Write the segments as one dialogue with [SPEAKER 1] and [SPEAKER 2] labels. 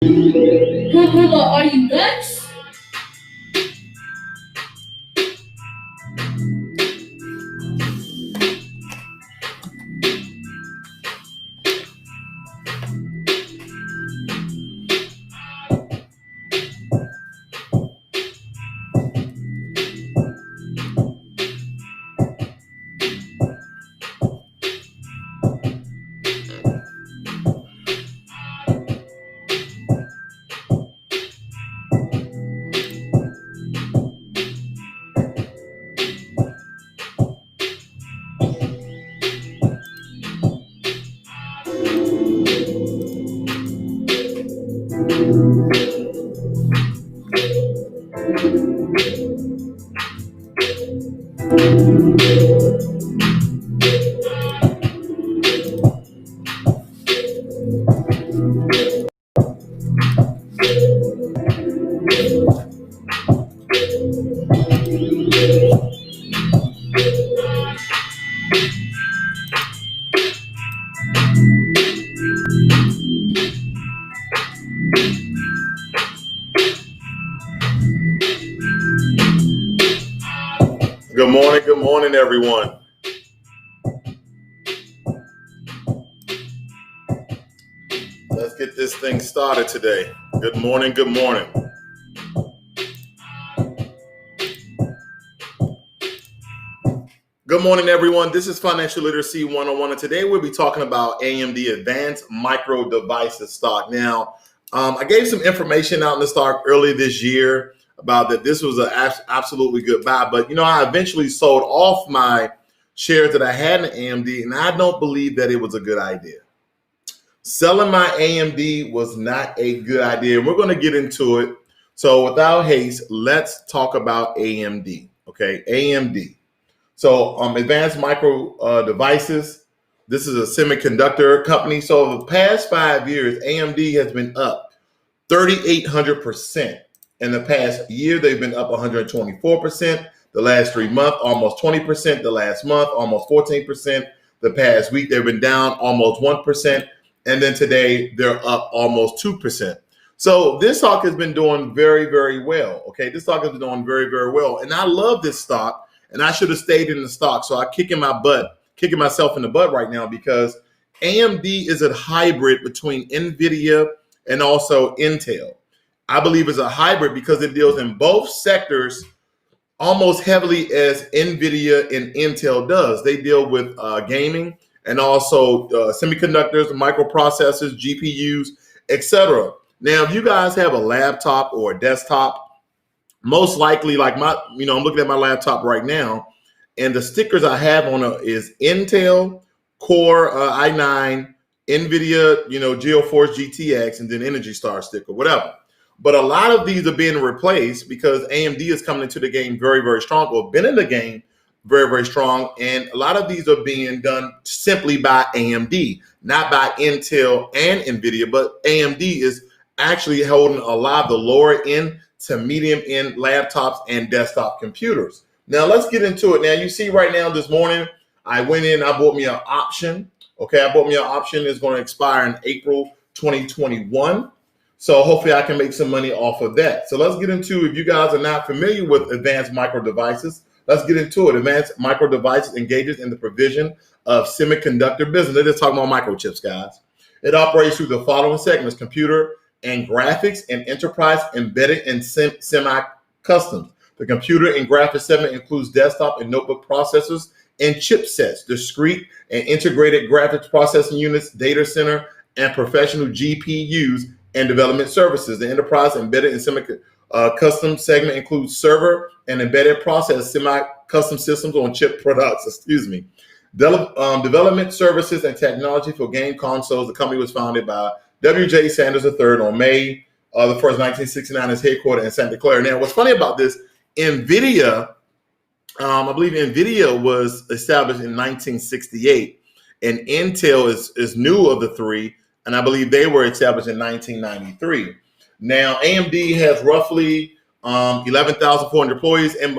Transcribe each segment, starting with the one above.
[SPEAKER 1] Mama, are you nuts?
[SPEAKER 2] Good morning, everyone. Let's get this thing started today. Good morning, good morning. Good morning, everyone. This is Financial Literacy 101, and today we'll be talking about AMD Advanced Micro Devices stock. Now, I gave some information out in the stock early this year about that this was an absolutely good buy, but I eventually sold off my shares that I had in AMD, and I don't believe that it was a good idea. Selling my AMD was not a good idea. We're going to get into it. So without haste, let's talk about AMD. Okay, AMD. So Advanced Micro Devices. This is a semiconductor company. So over the past 5 years, AMD has been up 3,800%. In the past year, they've been up 124%. The last 3 months, almost 20%. The last month, almost 14%. The past week, they've been down almost 1%. And then today, they're up almost 2%. So this stock has been doing very, very well. Okay, this stock has been doing very, very well. And I love this stock, and I should have stayed in the stock. So I'm kicking myself in the butt right now because AMD is a hybrid between NVIDIA and also Intel. I believe it's a hybrid because it deals in both sectors almost heavily as NVIDIA and Intel does. They deal with gaming and also semiconductors, microprocessors, GPUs, etc. Now, if you guys have a laptop or a desktop, most likely, like I'm looking at my laptop right now, and the stickers I have on it is Intel Core i9, NVIDIA, GeoForce GTX, and then Energy Star sticker, whatever. But a lot of these are being replaced because AMD is coming into the game very, very strong, or been in the game very, very strong. And a lot of these are being done simply by AMD, not by Intel and NVIDIA, but AMD is actually holding a lot of the lower end to medium end laptops and desktop computers. Now, let's get into it. Now, you see right now this morning, I went in, I bought me an option. Okay, I bought me an option. It's going to expire in April 2021. So hopefully I can make some money off of that. So let's get into, if you guys are not familiar with Advanced Micro Devices, let's get into it. Advanced Micro Devices engages in the provision of semiconductor business. They're just talking about microchips, guys. It operates through the following segments: computer and graphics and enterprise, embedded and semi-customs. The computer and graphics segment includes desktop and notebook processors and chipsets, discrete and integrated graphics processing units, data center and professional GPUs, and development services. The enterprise, embedded and semi-custom segment includes server and embedded process semi-custom systems on chip products. Development services and technology for game consoles. The company was founded by W.J. Sanders III on May the 1st, 1969, is headquartered in Santa Clara. Now, what's funny about this, NVIDIA, I believe NVIDIA was established in 1968, and Intel is new of the three, and I believe they were established in 1993. Now, AMD has roughly 11,400 employees, and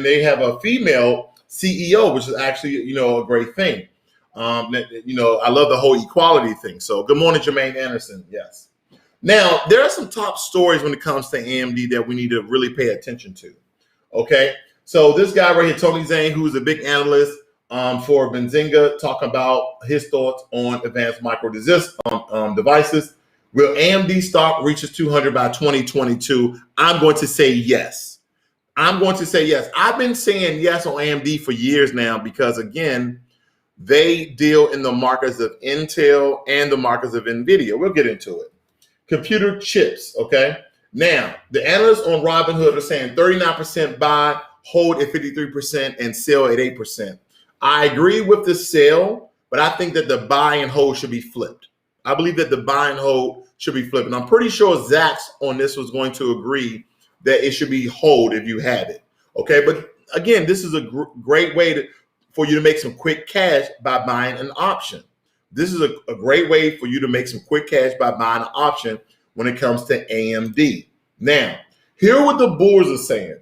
[SPEAKER 2] they have a female CEO, which is actually, a great thing. I love the whole equality thing. So good morning, Jermaine Anderson. Yes. Now, there are some top stories when it comes to AMD that we need to really pay attention to. Okay, so this guy right here, Tony Zane, who's a big analyst for Benzinga, talking about his thoughts on advanced micro devices. Will AMD stock reaches 200 by 2022? I'm going to say yes. I'm going to say yes. I've been saying yes on AMD for years now because, again, they deal in the markets of Intel and the markets of NVIDIA. We'll get into it. Computer chips, okay? Now, the analysts on Robinhood are saying 39% buy, hold at 53%, and sell at 8%. I agree with the sell, but I think that the buy and hold should be flipped. I believe that the buy and hold should be flipped. And I'm pretty sure Zach's on this was going to agree that it should be hold if you have it, okay? But again, this is a great way for you to make some quick cash by buying an option. This is a great way for you to make some quick cash by buying an option when it comes to AMD. Now, hear what the bulls are saying.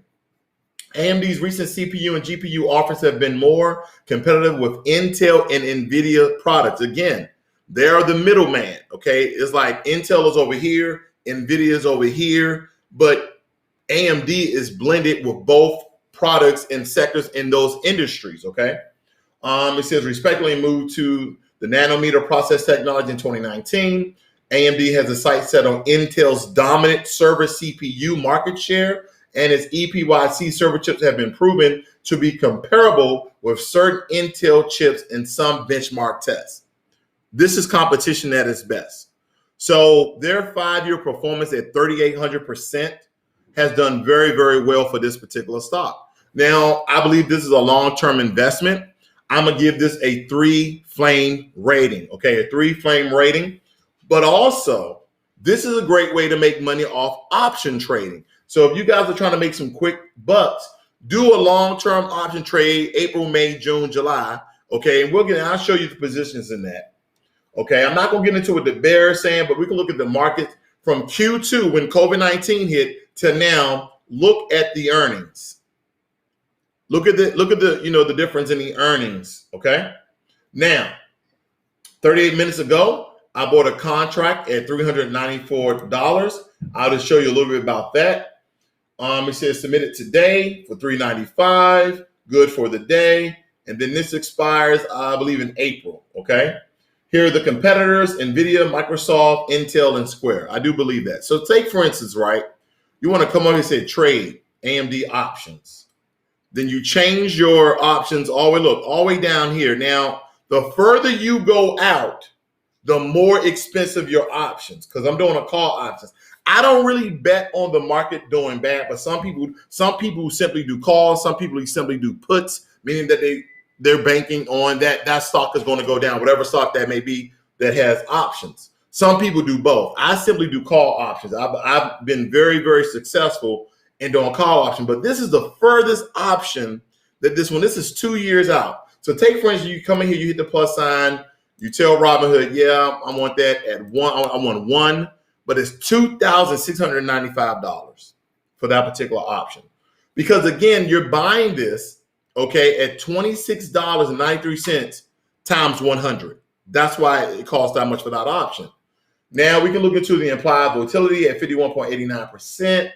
[SPEAKER 2] AMD's recent CPU and GPU offers have been more competitive with Intel and NVIDIA products. Again, they are the middleman, okay? It's like Intel is over here, NVIDIA is over here, but AMD is blended with both products and sectors in those industries, okay? It says respectively moved to the nanometer process technology in 2019. AMD has a sight set on Intel's dominant server CPU market share, and its EPYC server chips have been proven to be comparable with certain Intel chips in some benchmark tests. This is competition at its best. So their 5-year performance at 3,800% has done very, very well for this particular stock. Now, I believe this is a long-term investment. I'm going to give this a 3-flame rating, okay, a 3-flame rating. But also, this is a great way to make money off option trading. So if you guys are trying to make some quick bucks, do a long-term option trade, April, May, June, July, okay? And I'll show you the positions in that, okay? I'm not going to get into what the bear is saying, but we can look at the market from Q2 when COVID-19 hit to now. Look at the earnings. Look at the difference in the earnings, okay? Now, 38 minutes ago, I bought a contract at $394. I'll just show you a little bit about that. It says submitted today for $395, good for the day. And then this expires, I believe, in April, okay? Here are the competitors, NVIDIA, Microsoft, Intel, and Square. I do believe that. So take, for instance, right, you want to come over and say trade, AMD options. Then you change your options all the way down here. Now, the further you go out, the more expensive your options, because I'm doing a call options. I don't really bet on the market doing bad, but some people simply do calls. Some people simply do puts, meaning that they're banking on that stock is going to go down, whatever stock that may be that has options. Some people do both. I simply do call options. I've been very, very successful in doing call option, but this is the furthest option that this is 2 years out. So take, for instance, you come in here, you hit the plus sign, you tell Robinhood, yeah, I want that at one. I want one, but it's $2,695 for that particular option. Because again, you're buying this, okay, at $26.93 times 100. That's why it costs that much for that option. Now we can look into the implied volatility at 51.89%.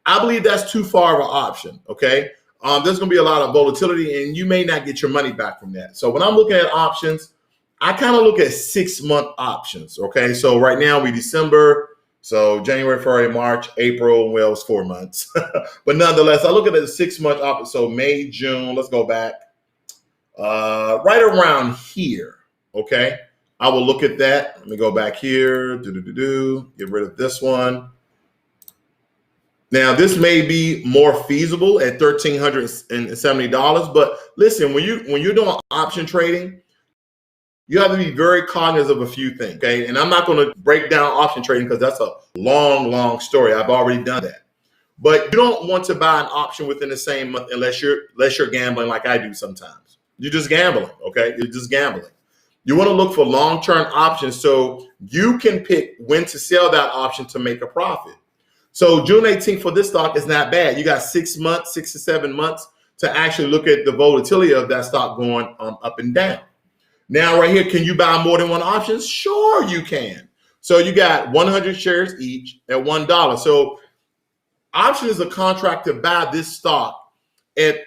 [SPEAKER 2] I believe that's too far of an option, okay? There's going to be a lot of volatility, and you may not get your money back from that. So when I'm looking at options, I kind of look at 6-month options, okay? So right now we December, so January, February, March, April, well, it's 4 months. But nonetheless, I look at the 6-month option, so May, June, let's go back. Right around here, okay? I will look at that. Let me go back here, get rid of this one. Now, this may be more feasible at $1,370, but listen, when you're doing option trading, you have to be very cognizant of a few things, okay? And I'm not going to break down option trading because that's a long, long story. I've already done that. But you don't want to buy an option within the same month unless you're gambling like I do sometimes. You're just gambling, okay? You're just gambling. You want to look for long-term options so you can pick when to sell that option to make a profit. So June 18th for this stock is not bad. You got 6 months, 6 to 7 months to actually look at the volatility of that stock going up and down. Now, right here, can you buy more than one option? Sure, you can. So you got 100 shares each at $1. So option is a contract to buy this stock at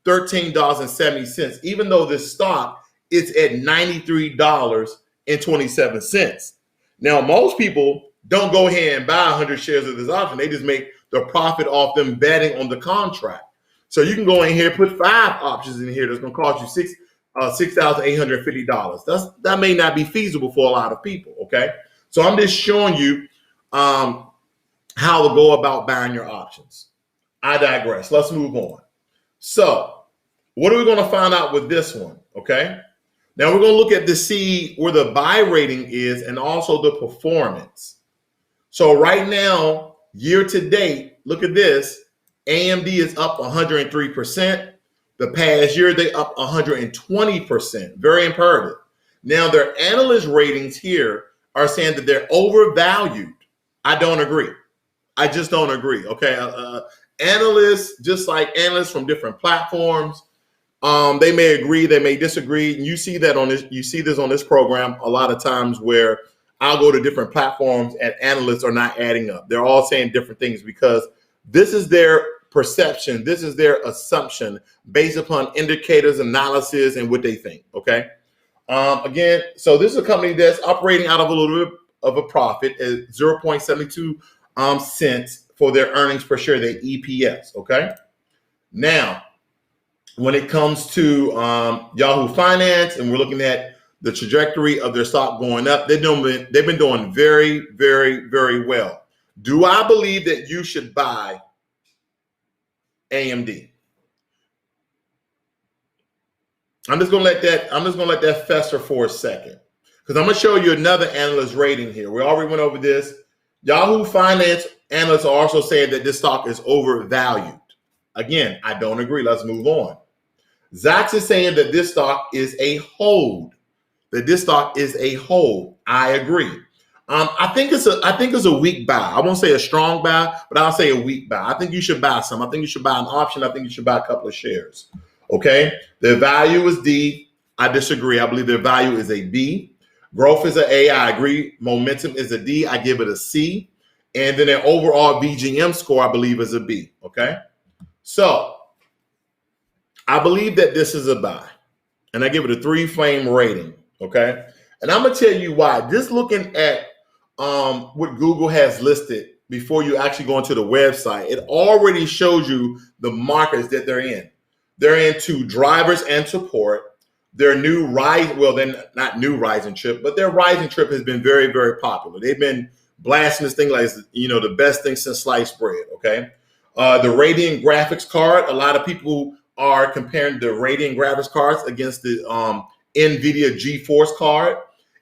[SPEAKER 2] $13.70, even though this stock is at $93.27. Now, most people don't go ahead and buy 100 shares of this option. They just make the profit off them betting on the contract. So you can go in here, put 5 options in here that's going to cost you $6,850. That may not be feasible for a lot of people, okay? So I'm just showing you how to go about buying your options. I digress. Let's move on. So what are we going to find out with this one, okay? Now we're going to look at to see where the buy rating is and also the performance. So right now, year to date, look at this. AMD is up 103%. The past year, they up 120%. Very imperative. Now, their analyst ratings here are saying that they're overvalued. I don't agree. I just don't agree. Okay. Analysts, just like analysts from different platforms, they may agree, they may disagree. And you see that on this, you see this on this program a lot of times where I'll go to different platforms and analysts are not adding up. They're all saying different things because this is their perception. This is their assumption based upon indicators, analysis, and what they think. Okay. Again, so this is a company that's operating out of a little bit of a profit at 0.72 cents for their earnings per share, their EPS. Okay. Now, when it comes to Yahoo Finance, and we're looking at the trajectory of their stock going up, they've been doing very, very, very well. Do I believe that you should buy AMD? I'm just gonna let that fester for a second because I'm gonna show you another analyst rating here. We already went over this. Yahoo Finance analysts are also saying that this stock is overvalued. Again, I don't agree. Let's move on. Zacks is saying that this stock is a hold. I agree. I think it's a weak buy. I won't say a strong buy, but I'll say a weak buy. I think you should buy some. I think you should buy an option. I think you should buy a couple of shares. Okay. Their value is D. I disagree. I believe their value is a B. Growth is an A. I agree. Momentum is a D. I give it a C. And then their overall VGM score, I believe, is a B. Okay. So I believe that this is a buy. And I give it a 3-flame rating. Okay. And I'm going to tell you why. Just looking at what Google has listed before you actually go into the website, it already shows you the markets that they're in. They're into drivers and support. Their new they're not new Ryzen chip, but their Ryzen chip has been very, very popular. They've been blasting this thing like, the best thing since sliced bread, okay? The Radeon graphics card, a lot of people are comparing the Radeon graphics cards against the NVIDIA GeForce card.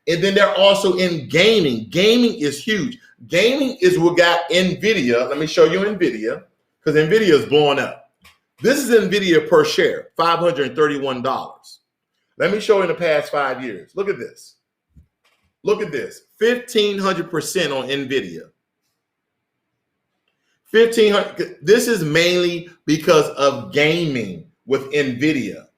[SPEAKER 2] And then they're also in gaming. Gaming is huge. Gaming is what got NVIDIA. Let me show you NVIDIA, because NVIDIA is blowing up. This is NVIDIA per share, $531. Let me show you in the past 5 years. Look at this. 1,500% on NVIDIA. 1,500. This is mainly because of gaming with NVIDIA.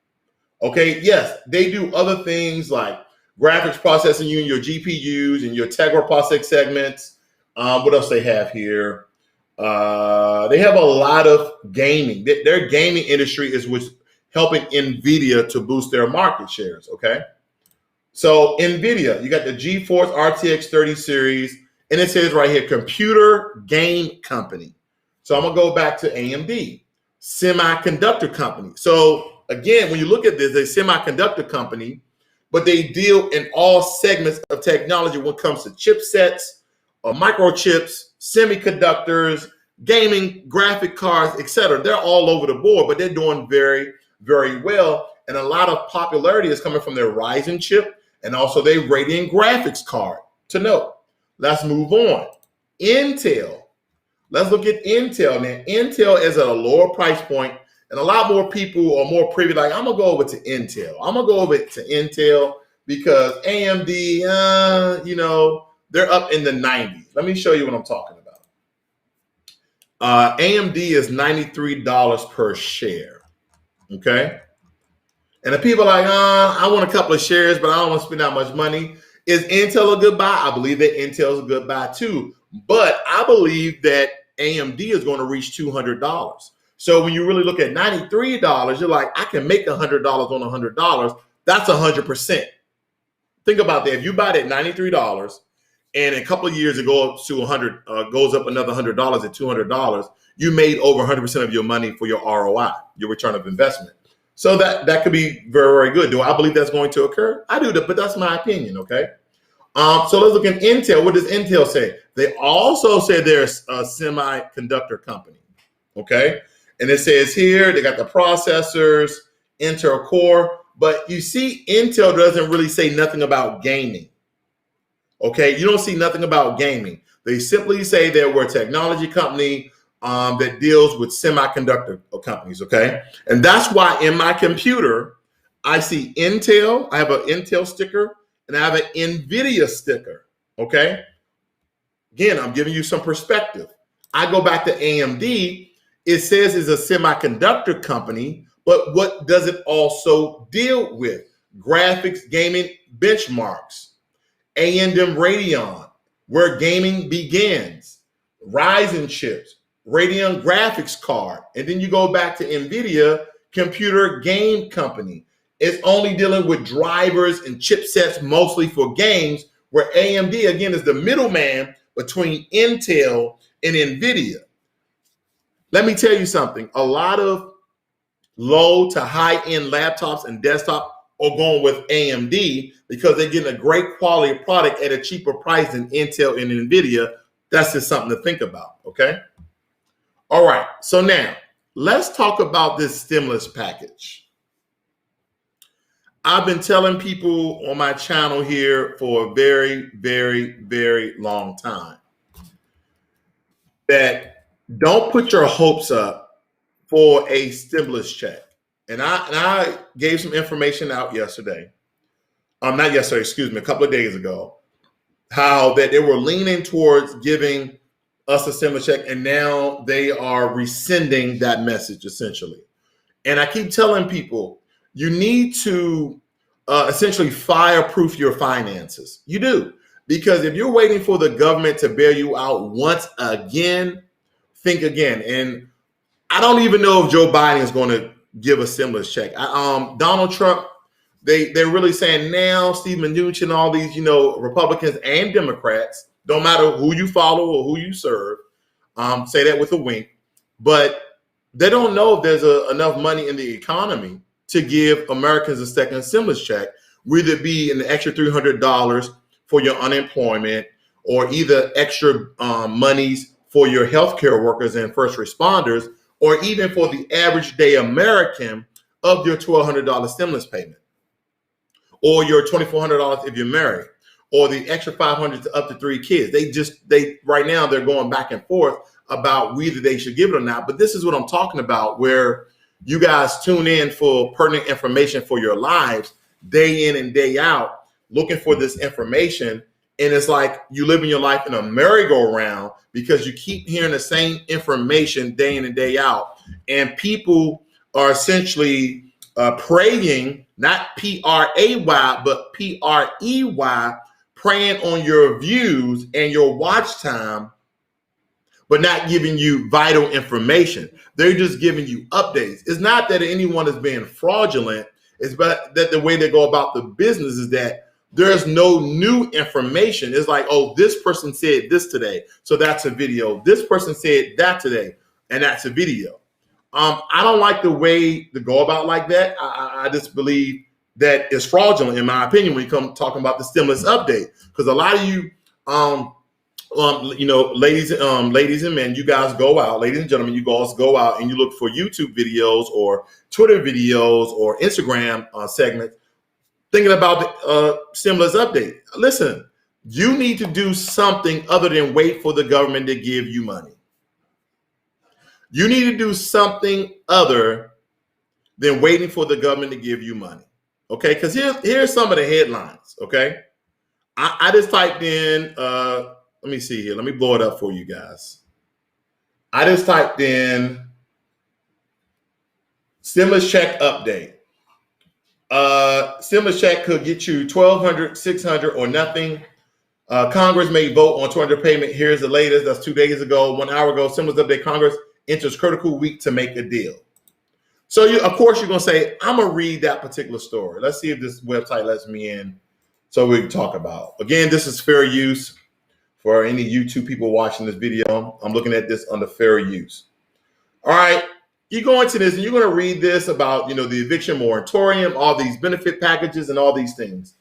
[SPEAKER 2] Okay, yes, they do other things like graphics processing you and your GPUs and your Tegra processing segments. What else they have here? They have a lot of gaming. Their gaming industry is what's helping NVIDIA to boost their market shares, okay? So NVIDIA, you got the GeForce RTX 30 series, and it says right here, computer game company. So I'm going to go back to AMD, semiconductor company. So again, when you look at this, they're a semiconductor company, but they deal in all segments of technology when it comes to chipsets, microchips, semiconductors, gaming, graphic cards, etc. They're all over the board, but they're doing very, very well. And a lot of popularity is coming from their Ryzen chip and also their Radeon graphics card. To note, let's move on. Intel. Let's look at Intel. Now, Intel is at a lower price point, and a lot more people are more privy. Like, I'm going to go over to Intel. Because AMD, they're up in the 90s. Let me show you what I'm talking about. AMD is $93 per share. Okay. And the people are like, I want a couple of shares, but I don't want to spend that much money. Is Intel a good buy? I believe that Intel is a good buy too. But I believe that AMD is going to reach $200. So when you really look at $93, you're like, I can make $100 on $100. That's 100%. Think about that. If you buy it at $93 and in a couple of years it goes up to 100, goes up another $100 at $200, you made over 100% of your money for your ROI, your return of investment. So that could be very, very good. Do I believe that's going to occur? I do, but that's my opinion, okay? So let's look at Intel. What does Intel say? They also say they're a semiconductor company, okay? And it says here they got the processors, Intel Core, but you see Intel doesn't really say nothing about gaming, okay? You don't see nothing about gaming. They simply say that we're a technology company that deals with semiconductor companies, okay? And that's why in my computer, I see Intel, I have an Intel sticker, and I have an NVIDIA sticker, okay? Again, I'm giving you some perspective. I go back to AMD, it says it's a semiconductor company, but what does it also deal with? Graphics, gaming, benchmarks, A&M Radeon, where gaming begins, Ryzen chips, Radeon graphics card, and then you go back to NVIDIA, computer game company. It's only dealing with drivers and chipsets mostly for games, where AMD, again, is the middleman between Intel and NVIDIA. Let me tell you something. A lot of low to high-end laptops and desktops are going with AMD because they're getting a great quality product at a cheaper price than Intel and NVIDIA. That's just something to think about, okay? All right, so now let's talk about this stimulus package. I've been telling people on my channel here for a very, very, very long time that don't put your hopes up for a stimulus check. And I gave some information out yesterday. Not yesterday, excuse me, a couple of days ago, how that they were leaning towards giving us a stimulus check, and now they are rescinding that message essentially. And I keep telling people, you need to essentially fireproof your finances. You do. Because if you're waiting for the government to bail you out once again, think again. And I don't even know if Joe Biden is going to give a stimulus check. Donald Trump, they're really saying now, Steve Mnuchin, all these, Republicans and Democrats, don't matter who you follow or who you serve, say that with a wink, but they don't know if there's enough money in the economy to give Americans a second stimulus check, whether it be an extra $300 for your unemployment or either extra monies for your healthcare workers and first responders, or even for the average day American of your $1,200 stimulus payment, or your $2,400 if you're married, or the extra $500 to up to 3 kids. They right now they're going back and forth about whether they should give it or not. But this is what I'm talking about, where you guys tune in for pertinent information for your lives day in and day out, looking for this information. And it's like you living your life in a merry-go-round because you keep hearing the same information day in and day out. And people are essentially praying, not P-R-A-Y, but P-R-E-Y, preying on your views and your watch time, but not giving you vital information. They're just giving you updates. It's not that anyone is being fraudulent. It's that the way they go about the business is that there's no new information. It's like, oh, this person said this today, so that's a video. This person said that today, and that's a video. I don't like the way to go about like that. I just believe that it's fraudulent, in my opinion, when you come talking about the stimulus update, because a lot of you, ladies and men, you guys go out, ladies and gentlemen, you guys go out and you look for YouTube videos or Twitter videos or Instagram segments thinking about the stimulus update. Listen, you need to do something other than wait for the government to give you money. You need to do something other than waiting for the government to give you money. Okay, because here's some of the headlines. Okay, I just typed in, let me see here. Let me blow it up for you guys. I just typed in stimulus check update. Stimulus check could get you 1,200, 600, or nothing. Congress may vote on 200 payment. Here's the latest. That's 2 days ago, 1 hour ago. Stimulus update. Congress enters critical week to make a deal. So, of course, you're going to say, I'm going to read that particular story. Let's see if this website lets me in so we can talk about. Again, this is fair use for any YouTube people watching this video. I'm looking at this under fair use. All right. You go into this and you're going to read this about, the eviction moratorium, all these benefit packages and all these things.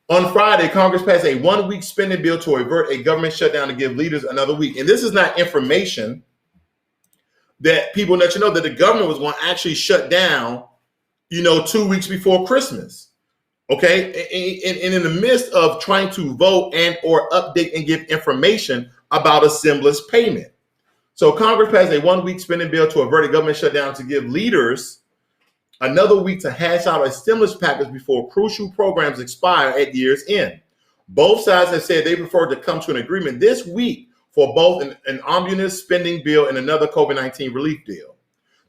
[SPEAKER 2] On Friday, Congress passed a 1-week spending bill to avert a government shutdown to give leaders another week. And this is not information that people let you know that the government was going to actually shut down, 2 weeks before Christmas. Okay. And in the midst of trying to vote and or update and give information about a stimulus payment. So Congress passed a 1-week spending bill to avert a government shutdown to give leaders another week to hash out a stimulus package before crucial programs expire at year's end. Both sides have said they prefer to come to an agreement this week for both an omnibus spending bill and another COVID-19 relief bill.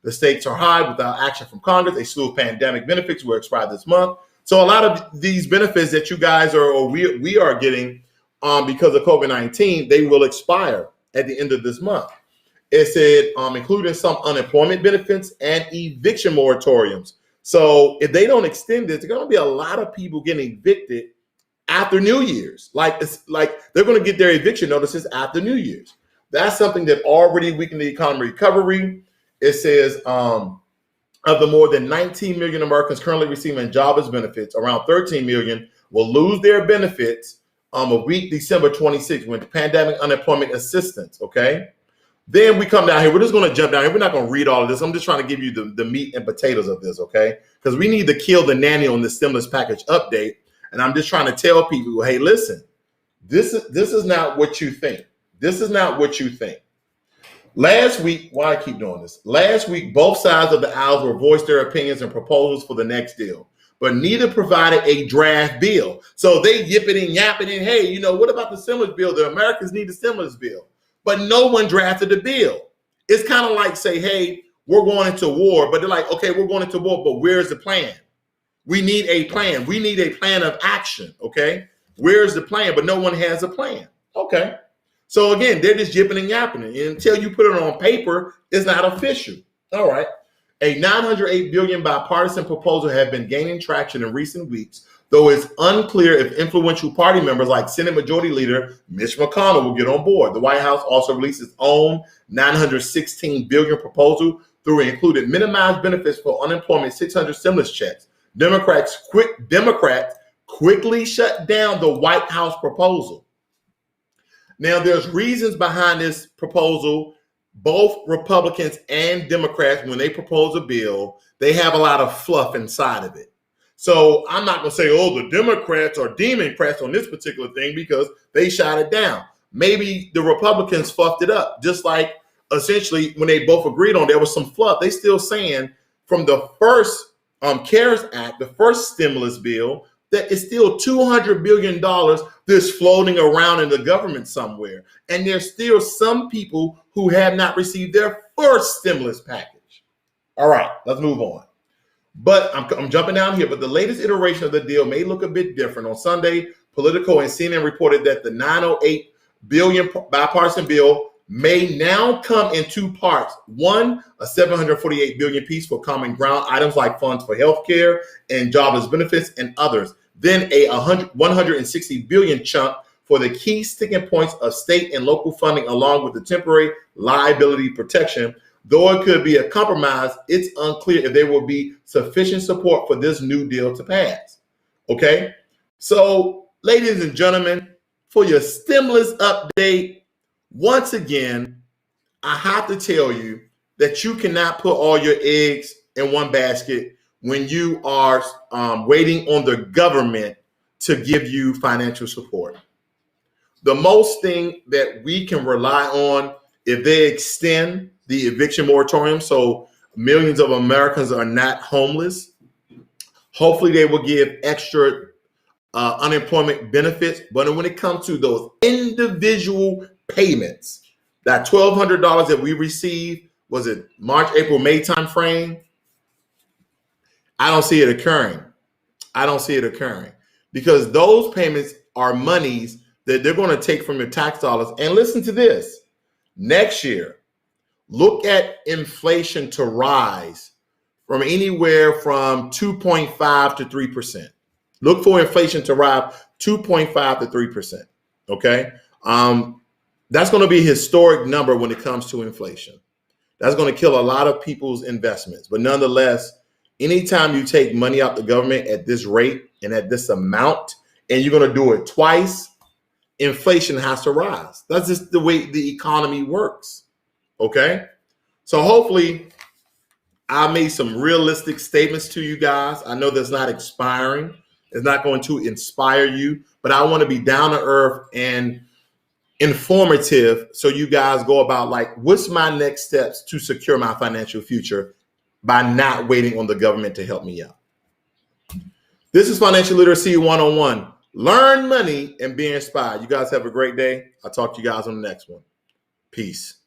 [SPEAKER 2] The stakes are high without action from Congress. A slew of pandemic benefits will expire this month. So a lot of these benefits that you guys are or we are getting because of COVID-19, they will expire at the end of this month. It said including some unemployment benefits and eviction moratoriums. So if they don't extend this, there's going to be a lot of people getting evicted after New Year's. Like they're going to get their eviction notices after New Year's. That's something that already weakened the economy recovery. It says of the more than 19 million Americans currently receiving jobless benefits, around 13 million will lose their benefits a week December 26th when pandemic unemployment assistance. Okay. Then we come down here. We're just going to jump down here. We're not going to read all of this. I'm just trying to give you the meat and potatoes of this, okay? Because we need to kill the nanny on the stimulus package update. And I'm just trying to tell people, hey, listen, this is not what you think. This is not what you think. Last week, why I keep doing this? Last week, both sides of the aisle will voice their opinions and proposals for the next deal, but neither provided a draft bill. So they yipping and yapping and, hey, what about the stimulus bill? The Americans need a stimulus bill. But no one drafted the bill. It's kind of like say, hey, we're going into war, but they're like, okay, we're going into war, but where's the plan? We need a plan. We need a plan of action, okay? Where's the plan? But no one has a plan, okay? So again, they're just yipping and yapping. And until you put it on paper, it's not official. All right. A $908 billion bipartisan proposal has been gaining traction in recent weeks, though it's unclear if influential party members like Senate Majority Leader Mitch McConnell will get on board. The White House also released its own $916 billion proposal through it included minimized benefits for unemployment, 600 stimulus checks. Democrats quickly shut down the White House proposal. Now, there's reasons behind this proposal. Both Republicans and Democrats, when they propose a bill, they have a lot of fluff inside of it. So I'm not going to say, oh, the Democrats are Democrats on this particular thing because they shot it down. Maybe the Republicans fluffed it up, just like essentially when they both agreed on there was some fluff. They still saying from the first CARES Act, the first stimulus bill, that is still $200 billion that's floating around in the government somewhere. And there's still some people who have not received their first stimulus package. All right, let's move on. But I'm jumping down here, but the latest iteration of the deal may look a bit different. On Sunday, Politico and CNN reported that the $908 billion bipartisan bill may now come in two parts. One, a $748 billion piece for common ground items like funds for healthcare and jobless benefits and others. Then a $160 billion chunk for the key sticking points of state and local funding, along with the temporary liability protection. Though it could be a compromise, it's unclear if there will be sufficient support for this new deal to pass. Okay, so ladies and gentlemen, for your stimulus update, once again, I have to tell you that you cannot put all your eggs in one basket when you are waiting on the government to give you financial support. The most thing that we can rely on, if they extend the eviction moratorium so millions of Americans are not homeless, hopefully they will give extra unemployment benefits. But when it comes to those individual payments, that $1,200 that we received, was it March, April, May time frame? I don't see it occurring. I don't see it occurring because those payments are monies that they're going to take from your tax dollars. And listen to this. Next year, look at inflation to rise from anywhere from 2.5 to 3%. Look for inflation to rise 2.5 to 3%. Okay. That's going to be a historic number when it comes to inflation. That's going to kill a lot of people's investments. But nonetheless, anytime you take money out the government at this rate and at this amount, and you're going to do it twice, inflation has to rise. That's just the way the economy works. Okay. So hopefully I made some realistic statements to you guys. I know that's not expiring. It's not going to inspire you, but I want to be down to earth and informative so you guys go about like, what's my next steps to secure my financial future by not waiting on the government to help me out. This is Financial Literacy 101. Learn money and be inspired. You guys have a great day. I'll talk to you guys on the next one. Peace.